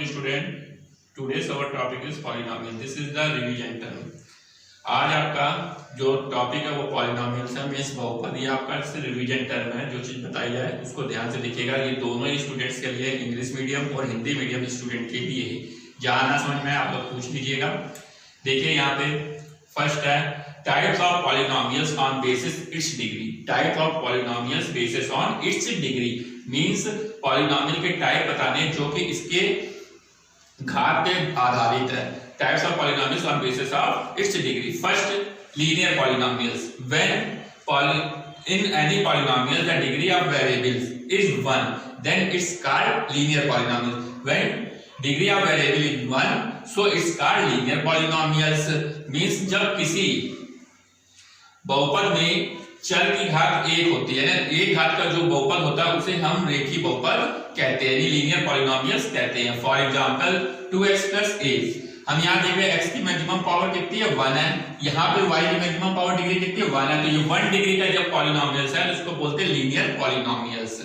morning student. Today's our topic is polynomial. This is the revision term. आज आपका जो topic है वो पॉलिनोमियल्स है, मींस बहुपद। ये आपका रिवीजन टर्म है। जो चीज बताई जाए उसको ध्यान से देखिएगा। ये दोनों ही स्टूडेंट्स के लिए, इंग्लिश मीडियम और हिंदी मीडियम स्टूडेंट के लिए है। जहाँ ना समझ में आप लोग पूछ लीजिएगा। देखिए यहाँ पे फर्स्ट है types of polynomials on basis it's degree. Type of polynomials basis on it's degree means polynomial के टाइप बताने जो कि इसके घात पे आधारित है। Types of polynomials on basis of its degree. First linear polynomials. When in any polynomial the degree of variables is 1 then it's called linear polynomial. When degree of variable is 1 so it's called linear polynomials. means जब किसी बहुपद में चर की घात एक होती है ना, एक घात का जो बहुपद होता है उसे हम रेखीय बहुपद कहते हैं, लीनियर पॉलिनोमियल्स कहते हैं। For example 2x + a। हम यहाँ देख रहे हैं x की मैक्सिमम पावर कितनी है 1 है, यहाँ पे y की मैक्सिमम पावर डिग्री कितनी है 1 है। तो ये 1 डिग्री का जब पॉलिनोमियल्स है उसको बोलते हैं linear polynomials.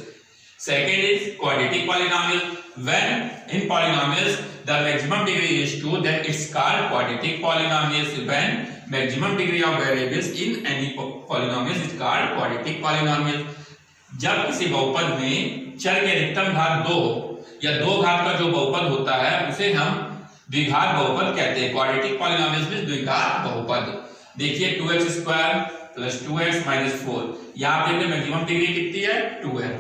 Second is quadratic polynomial. When in polynomials the maximum degree is 2 then it's called quadratic polynomials. When maximum degree of variables in any polynomials is called quadratic polynomial. जब किसी बहुपद में चर की अधिकतम घात 2 या 2 घात का जो बहुपद होता है उसे हम द्विघात बहुपद कहते हैं। क्वाड्रेटिक पॉलिनोमियल्स में द्विघात बहुपद। देखिए 2x² + 2x - 4। यहाँ पे मैक्सिमम डिग्री कितनी है 2 है।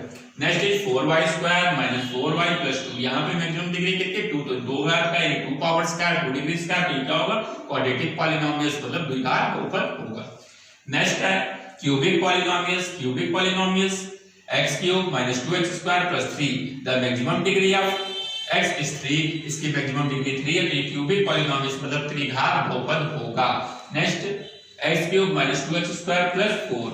Next is 4y² - 4y + 2। यहाँ पे मैक्सिमम डिग्री कितनी है 2। तो 2 घात का 2 पावर स्क्वायर 2 डिग्री स्क्वायर। तो क्या होगा क्वाड्रेटिक पॉलिनोमियल्स मतलब द्विघात बहुपद होगा। नेक्स्ट है cubic polynomials. Cubic polynomials x³ - 2x² + 3। The maximum degree of x is 3, इसकी मैक्सिमम डिग्री 3 है। तो ये क्यूबिक पॉलिनोमियल्स मतलब त्रिघात बहुपद होगा। Next x³ - 2x² + 4।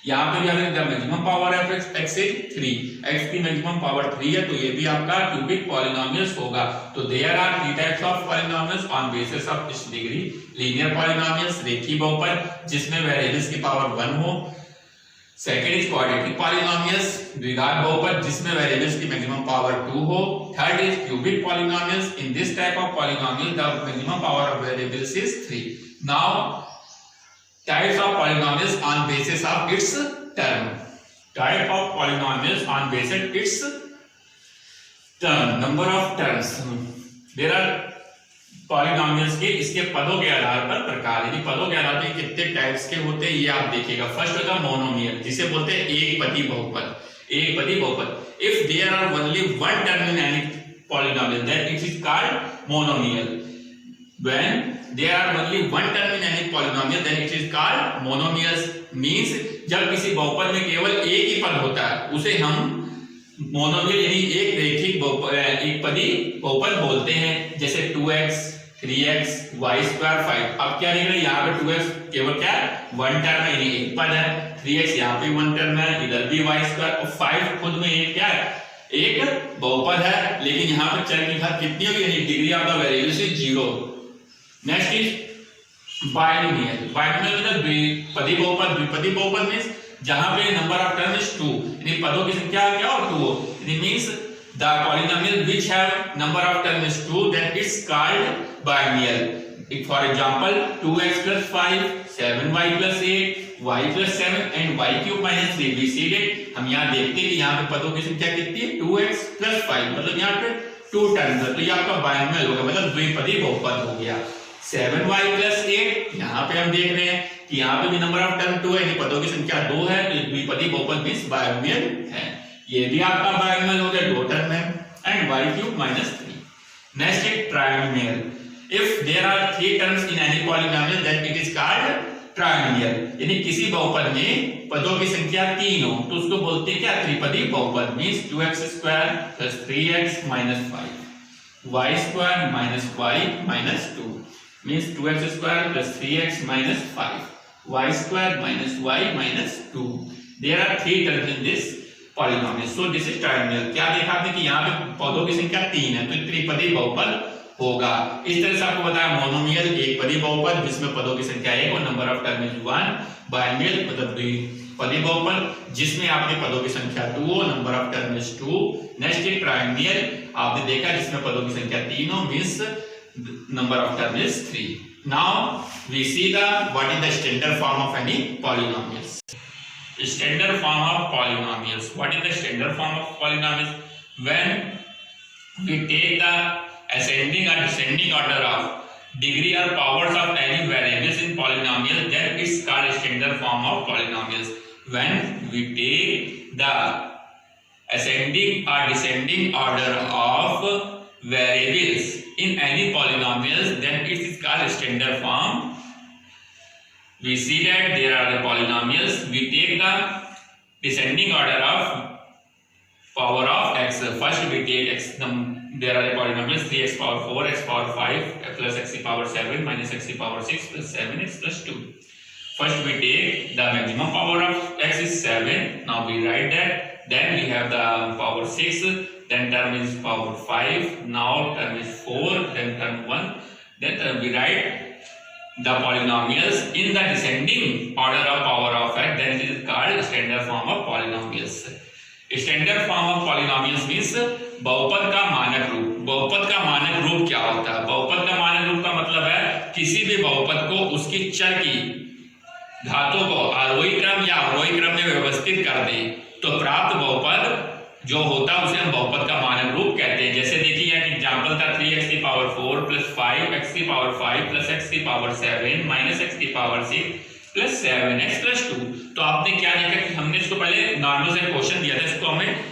यहाँ पे भी अगर the maximum power of x is 3, x की मैक्सिमम पावर 3 है तो ये भी आपका क्यूबिक पॉलिनोमियल्स होगा। तो there are 3 types of polynomials on basis of its degree. Linear polynomials रेखीय बहुपद जिसमें वेरिएबल्स की पावर 1 हो। सेकंड इज क्वाड्रेटिक पॉलिनोमियल्स द्विघात बहुपद जिसमें वेरिएबल्स की मैक्सिमम पावर 2 हो। Third is cubic polynomials. In this type of polynomial the maximum power of variables is 3। Now types of polynomials on basis of its term. Type of polynomials on basis its term. Number of terms. There are polynomials के इसके पदों के आधार पर प्रकार। यदि पदों के आधार पर कितने टाइप्स के होते हैं ये आप देखिएगा। फर्स्ट होता है मोनोमियल जिसे बोलते हैं एक पदी बहुपद। एक पदी बहुपद। If there are only one term in any polynomial then it is called monomial. When there are only one term in any polynomial then it is called monomials. means जब किसी बहुपद में केवल एक ही पद होता है उसे हम मोनोमियल यानी एक रेखिक एक पदी बहुपद बोलते हैं। जैसे 2x 3x y² 5। अब क्या देख रहे हैं यहाँ पे 2x केवल क्या वन टर्म है यानी एक पद है। 3x यहाँ पे वन टर्म है, इधर भी y² और 5 खुद में एक क्या है एक बहुपद है। लेकिन यहाँ पे चर की घात कितनी होगी यानी degree of the variable is 0। Next is binomial. Binomial मतलब द्विपदी बहुपद। द्विपदी बहुपद मींस जहां पे नंबर ऑफ टर्म इज 2 यानी पदों की संख्या क्या हो 2 हो। It means the polynomial which have number of term is 2 then it's called binomial. For example 2x + 5 7y + 8 y + 7 and y³ - 3। We see it. हम यहां देखते हैं कि यहां पे पदों की संख्या कितनी है 2x + 5 मतलब यहां पे 2 टर्म्स है। तो ये आपका बाइनोमियल होगा मतलब द्विपदी बहुपद हो गया। 7y + 8 यहाँ पे हम देख रहे हैं कि यहाँ पे भी नंबर ऑफ टर्म 2 है यानी पदों की संख्या 2 है तो द्विपदी बहुपद मींस बाइनोमियल है। ये भी आपका बाइनोमियल हो गया 2 टर्म है। And y³ - 3। Next is trinomial. If there are 3 terms in any polynomial then it is called trinomial. यानी किसी बहुपद में पदों की संख्या 3 हो तो उसको बोलते हैं क्या त्रिपदी बहुपद। Means 2x² + 3x - 5 y² - y - 2 means 2x² + 3x - 5 y² - y - 2। there are 3 terms in this polynomial so this is trinomial। क्या देखा आपने कि यहाँ पे पदों की संख्या 3 है तो त्रिपदी बहुपद होगा। इस तरह से आपको बताया मोनोमियल एक पदी बहुपद जिसमें पदों की संख्या 1 और number of term is 1। Binomial मतलब पदी बहुपद जिसमें आपके पदों की संख्या 2 हो, number of term is 2। Next एक ट्रायंगल आपने देखा जिसमें पदों की संख्या 3 हो, means number of term is 3। Now we see the what is the standard form of any polynomials. Standard form of polynomials. What is the standard form of polynomials? When we take the ascending or descending order of degree or powers of any variables in polynomial, then it's called standard form of polynomials. When we take the ascending or descending order of variables in any polynomials, then it is called standard form. We see that there are the polynomials. We take the descending order of power of x. First we take x. There are the polynomials 3x power 4, x power 5 plus x power 7 minus x power 6 plus 7x plus 2. First we take the maximum power of x is 7. Now we write that. Then we have the power 6. Then term is power 5. Now term is 4. Then term 1. Then we write the polynomials in the descending order of power of x, then it is called standard form of polynomials. Standard form of polynomials means बहुपद का मानक रूप। बहुपद का मानक रूप क्या होता है? बहुपद का मानक रूप का मतलब है किसी भी बहुपद को उसकी चर की घातों को आरोही क्रम या अवरोही क्रम में व्यवस्थित कर दें तो प्राप्त बहुपद जो होता है उसे हम बहुपद का मानक रूप कहते हैं। जैसे देखिए यहाँ एग्जांपल था 3x की पावर 4 प्लस 5x की पावर 5 प्लस x की पावर 7 माइनस x की पावर 6 प्लस 7x प्लस 2। तो आपने क्या देखा कि हमने इसको पहले नॉर्मल से क्वेश्चन दिया था, इसको हमें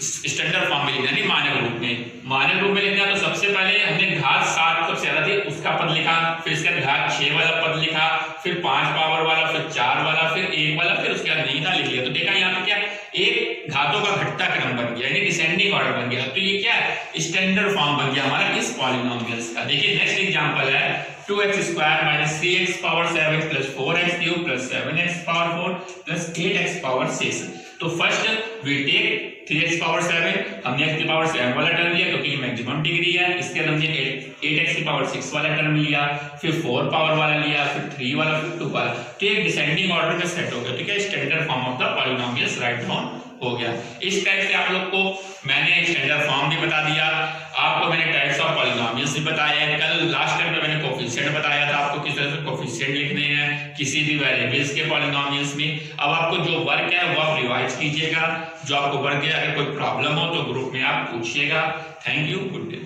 स्टैंडर्ड फॉर्म में लिखना नहीं मानक रूप में। मानक रूप में लिखना तो सबसे पहले हमने घात 7 सबसे ज्यादा थी उसका पद लिखा, फिर इसके बाद घात 6 वाला पद लिखा, फिर 5 पावर वाला, फिर 4 वाला, फिर 1 वाला, फिर उसके बाद नहीं था लिख लिया। तो देखा यहाँ पे क्या एक घातों का घटता क्रम बन गया यानी डिसेंडिंग ऑर्डर बन गया। तो ये क्या है स्टैंडर्ड फॉर्म बन गया हमारा इस पॉलिनोमियल्स का। देखिए नेक्स्ट एग्जांपल है 2x square minus 3x power 7 plus 4x cube plus 7x power 4 plus 8x power 6। तो first we take 3x power 7, हमने x की पावर 7 वाला टर्म लिया क्योंकि ये मैक्सिमम डिग्री है। इसके बाद हमने 8x की पावर 6 वाला टर्म लिया, फिर 4 पावर वाला लिया, फिर 3 वाला, फिर 2 वाला। तो एक डिसेंडिंग ऑर्डर में सेट हो गया। ठीक है, standard form of the polynomials write down हो गया। इस टाइप से आप लोग को मैंने स्टैंडर्ड फॉर्म भी बता दिया, आपको मैंने टाइप्स ऑफ पॉलिनोमियल्स भी बताया है। कल लास्ट टाइम में मैंने कोफिशिएंट बताया था आपको किस तरह से कोफिशिएंट लिखने हैं किसी भी वेरिएबल्स के पॉलिनोमियल्स में। अब आपको जो वर्क है वो आप रिवाइज कीजिएगा, जो आपको वर्क है अगर कोई प्रॉब्लम हो तो ग्रुप में आप पूछिएगा। Thank you, good day.